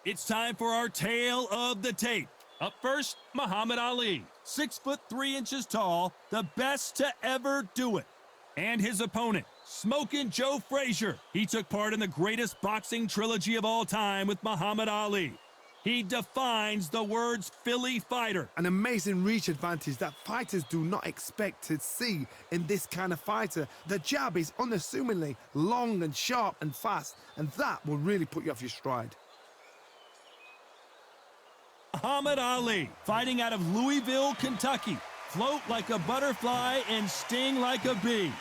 It's time for our tale of the tape. Up first, Muhammad Ali, 6'3" tall, the best to ever do it. And his opponent, Smokin' Joe Frazier. He took part in the greatest boxing trilogy of all time with Muhammad Ali. He defines the words Philly fighter. An amazing reach advantage that fighters do not expect to see in this kind of fighter. The jab is unassumingly long and sharp and fast, and that will really put you off your stride. Muhammad Ali, fighting out of Louisville, Kentucky. Float like a butterfly and sting like a bee.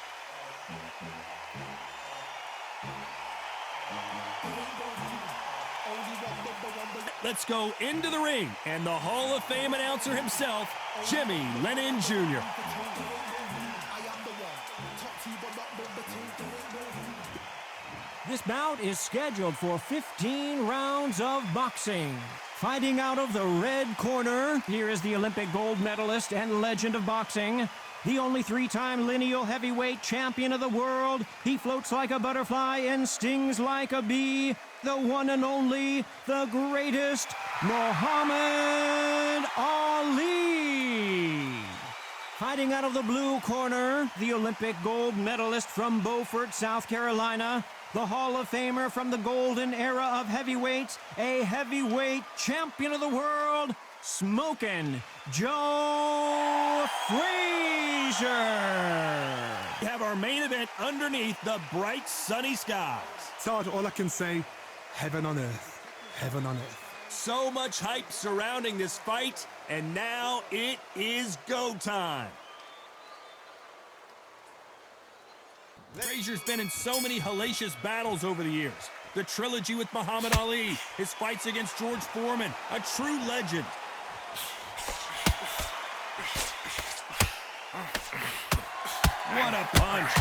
Let's go into the ring, and the Hall of Fame announcer himself, Jimmy Lennon Jr. This bout is scheduled for 15 rounds of boxing. Fighting out of the red corner, here is the Olympic gold medalist and legend of boxing, the only three-time lineal heavyweight champion of the world. He floats like a butterfly and stings like a bee. The one and only, the greatest, Muhammad Ali. Fighting out of the blue corner, the Olympic gold medalist from Beaufort, South Carolina, the Hall of Famer from the golden era of heavyweights, a heavyweight champion of the world, Smokin' Joe Frazier. We have our main event underneath the bright sunny skies. Todd, all I can say, heaven on earth, heaven on earth. So much hype surrounding this fight, and now it is go time. Frazier's been in so many hellacious battles over the years. The trilogy with Muhammad Ali, his fights against George Foreman, a true legend. What a punch.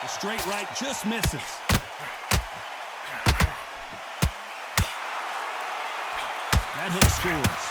The straight right just misses. That hook scores.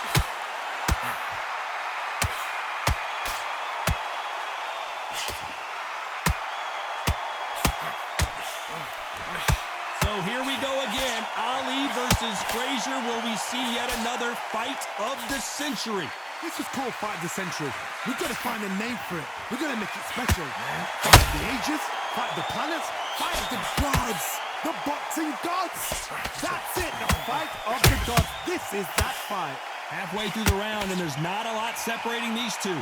So here we go again. Ali versus Frazier. Will we see yet another fight of the century? This was called Fight of the Century. We've got to find a name for it. We've got to make it special. Fight of the ages, fight of the planets, fight of the gods. The boxing gods. That's it, the fight of the gods. This is that fight. Halfway through the round, and there's not a lot separating these two.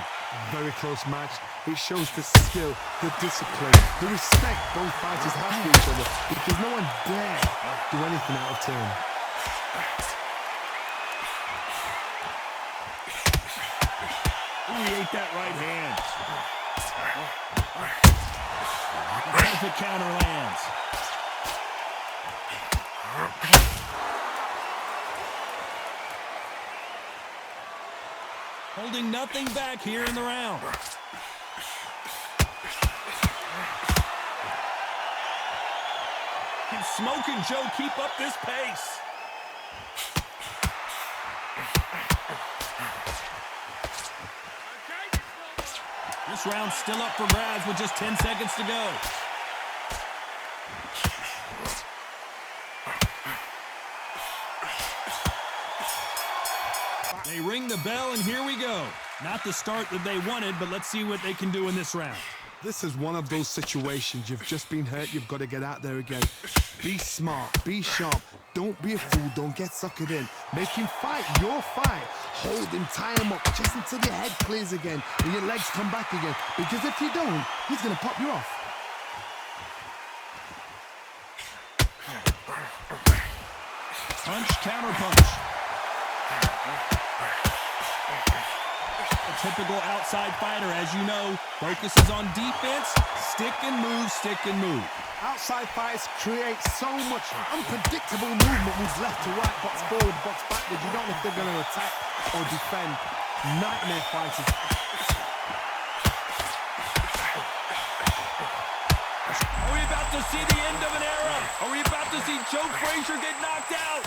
Very close match. It shows the skill, the discipline, the respect both fighters have for each other, because no one dare do anything out of turn. Ooh, he ate that right hand. The perfect counter lands. Holding nothing back here in the round. Can Smokin' Joe keep up this pace? This round's still up for grabs with just 10 seconds to go. They ring the bell, and here we go. Not the start that they wanted, but let's see what they can do in this round. This is one of those situations. You've just been hurt. You've got to get out there again. Be smart. Be sharp. Don't be a fool. Don't get suckered in. Make him fight your fight. Hold him, tie him up just until your head clears again and your legs come back again. Because if you don't, he's going to pop you off. Punch, counter punch. A typical outside fighter, as you know, focuses on defense, stick and move, stick and move. Outside fights create so much unpredictable movement. Moves left to right, box forward, box backward. You don't know if they're going to attack or defend. Nightmare fighters. Are we about to see the end of an era? Are we about to see Joe Frazier get knocked out?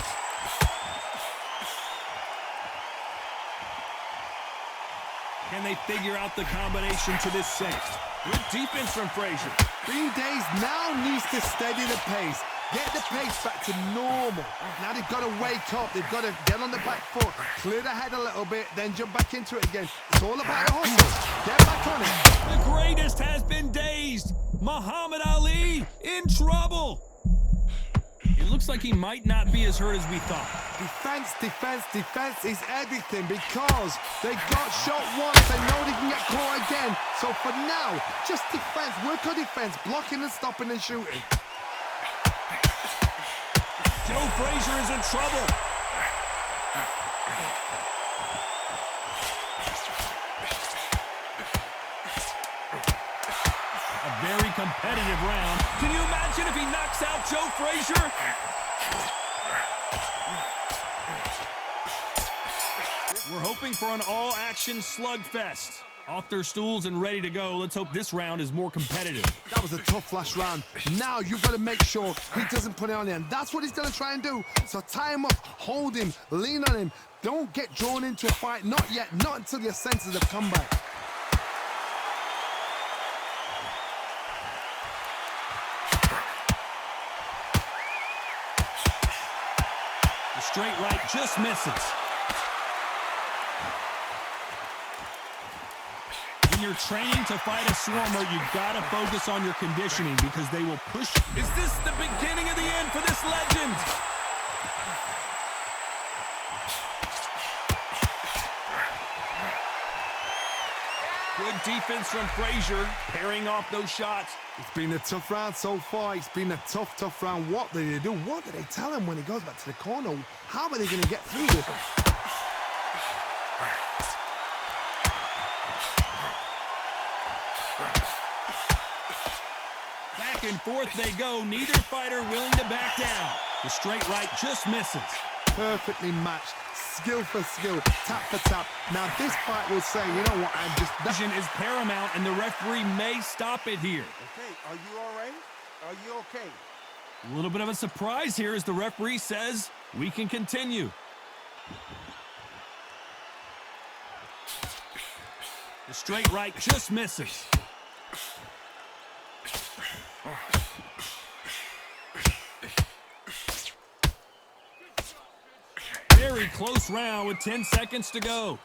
Can they figure out the combination to this save? Good defense from Frazier. Green Days now needs to steady the pace. Get the pace back to normal. Now they've got to wake up. They've got to get on the back foot, clear the head a little bit, then jump back into it again. It's all about the hustle. Get back on it. The greatest has been dazed. Muhammad Ali in trouble. It looks like he might not be as hurt as we thought. Defense, defense, defense is everything because they got shot once. They know they can get caught again. So for now, just defense. Work on defense. Blocking and stopping and shooting. Joe Frazier is in trouble. A very competitive round. Can you imagine if he knocks out Joe Frazier? We're hoping for an all-action slugfest. Off their stools and ready to go. Let's hope this round is more competitive. That was a tough last round. Now you've got to make sure he doesn't put it on him. That's what he's going to try and do. So tie him up, hold him, lean on him. Don't get drawn into a fight. Not yet. Not until your senses have come back. The straight right just misses. When you're training to fight a swarmer, you've got to focus on your conditioning because they will push. Is this the beginning of the end for this legend? Good defense from Frazier, parrying off those shots. It's been a tough round so far. It's been a tough round. What do they do? What do they tell him when he goes back to the corner? How are they going to get through this? Back and forth they go. Neither fighter willing to back down. The straight right just misses. Perfectly matched. Skill for skill, tap for tap. Now this fight will say, you know what, I'm just... Vision is paramount, and the referee may stop it here. Okay, are you all right? Are you okay? A little bit of a surprise here as the referee says we can continue. The straight right just misses. Very close round with 10 seconds to go.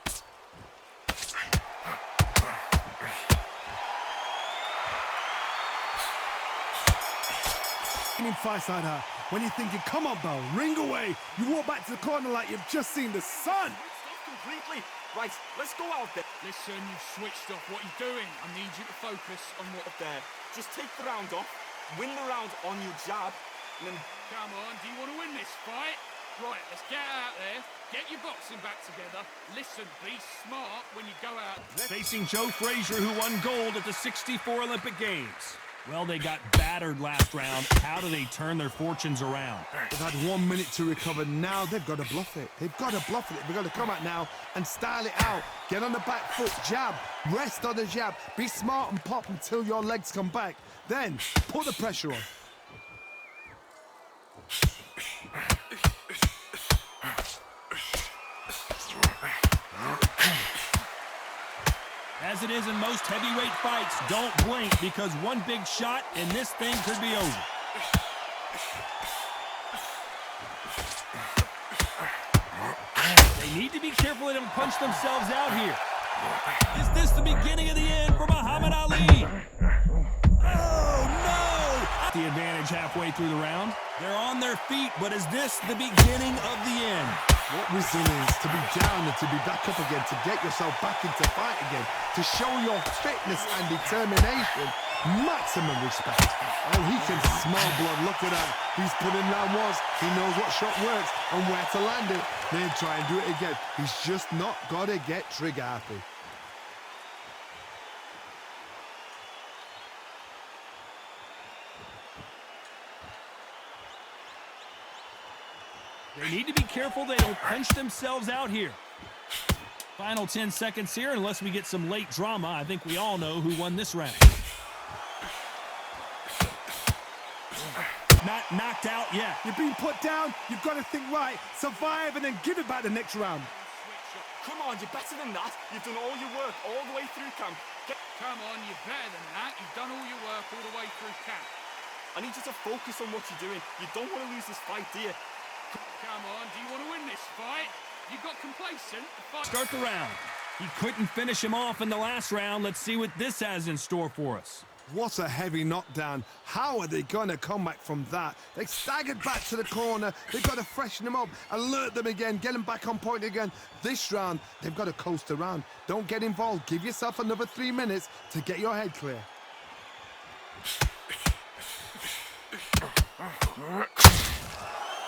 Fights like that. When you're thinking, come on, Bell, ring away. You walk back to the corner like you've just seen the sun. Completely. Right, let's go out there. Listen, you've switched off. What are you doing? I need you to focus on what... Up there. Just take the round off, win the round on your jab, and then... Come on, do you want to win this fight? Right, let's get out there, get your boxing back together. Listen, be smart when you go out. Facing Joe Frazier, who won gold at the '64 Olympic Games. Well, they got battered last round. How do they turn their fortunes around? They've had 1 minute to recover. Now they've got to bluff it. They've got to bluff it. They've got to come out now and style it out. Get on the back foot, jab, rest on the jab. Be smart and pop until your legs come back. Then put the pressure on. As it is in most heavyweight fights, don't blink because one big shot and this thing could be over. They need to be careful they don't punch themselves out here. Is this the beginning of the end for Muhammad Ali? Oh, no! The advantage halfway through the round. They're on their feet, but is this the beginning of the end? What resilience to be down and to be back up again, to get yourself back into fight again, to show your fitness and determination. Maximum respect. Oh, he can smell blood. Look at that. He's put in round once. He knows what shot works and where to land it. Then try and do it again. He's just not got to get trigger happy. They need to be careful they don't punch themselves out here. Final 10 seconds here, unless we get some late drama. I think we all know who won this round. Not knocked out yet. You're being put down. You've got to think right, survive, and then give it back the next round. Come on, you're better than that. You've done all your work all the way through camp. Come on, you're better than that. You've done all your work all the way through camp. I need you to focus on what you're doing. You don't want to lose this fight, do you? Come on, do you want to win this fight? You got complacent? The fight... Start the round. He couldn't finish him off in the last round. Let's see what this has in store for us. What a heavy knockdown. How are they going to come back from that? They staggered back to the corner. They've got to freshen them up, alert them again, get them back on point again. This round, they've got to coast around. Don't get involved. Give yourself another 3 minutes to get your head clear.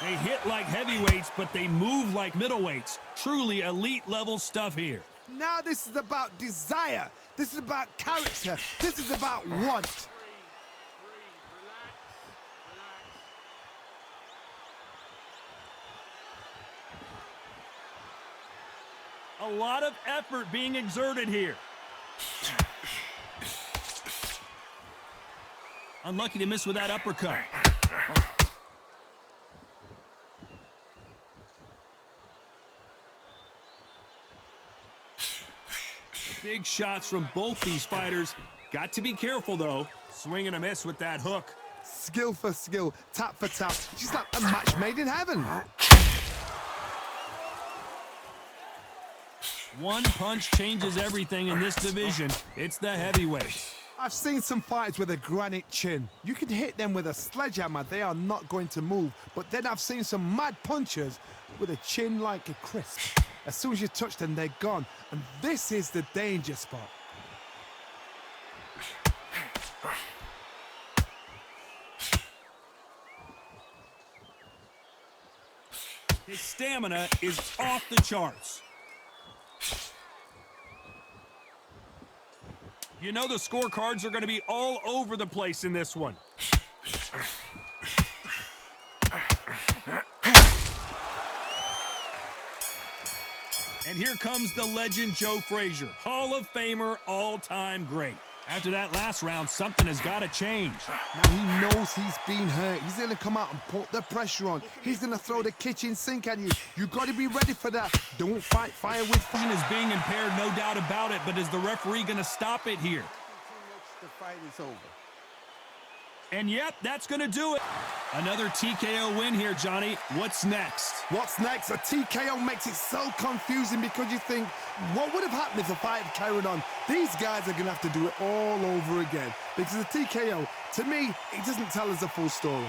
They hit like heavyweights, but they move like middleweights. Truly elite level stuff here. Now this is about desire. This is about character. This is about want. A lot of effort being exerted here. Unlucky to miss with that uppercut. Big shots from both these fighters. Got to be careful, though. Swing and a miss with that hook. Skill for skill, tap for tap. She's like a match made in heaven. One punch changes everything in this division. It's the heavyweights. I've seen some fighters with a granite chin. You can hit them with a sledgehammer, they are not going to move. But then I've seen some mad punchers with a chin like a crisp. As soon as you touch them, they're gone. And this is the danger spot. His stamina is off the charts. You know the scorecards are going to be all over the place in this one. And here comes the legend Joe Frazier, Hall of Famer, all-time great. After that last round, something has got to change. Now he knows he's been hurt. He's going to come out and put the pressure on. He's going to throw the kitchen sink at you. You've got to be ready for that. Don't fight fire with fire. Is being impaired, no doubt about it, but is the referee going to stop it here? The fight is over. And yep, that's going to do it. Another TKO win here, Johnny. What's next? What's next? A TKO makes it so confusing because you think, what would have happened if the fight had carried on? These guys are going to have to do it all over again. Because the TKO, to me, it doesn't tell us the full story.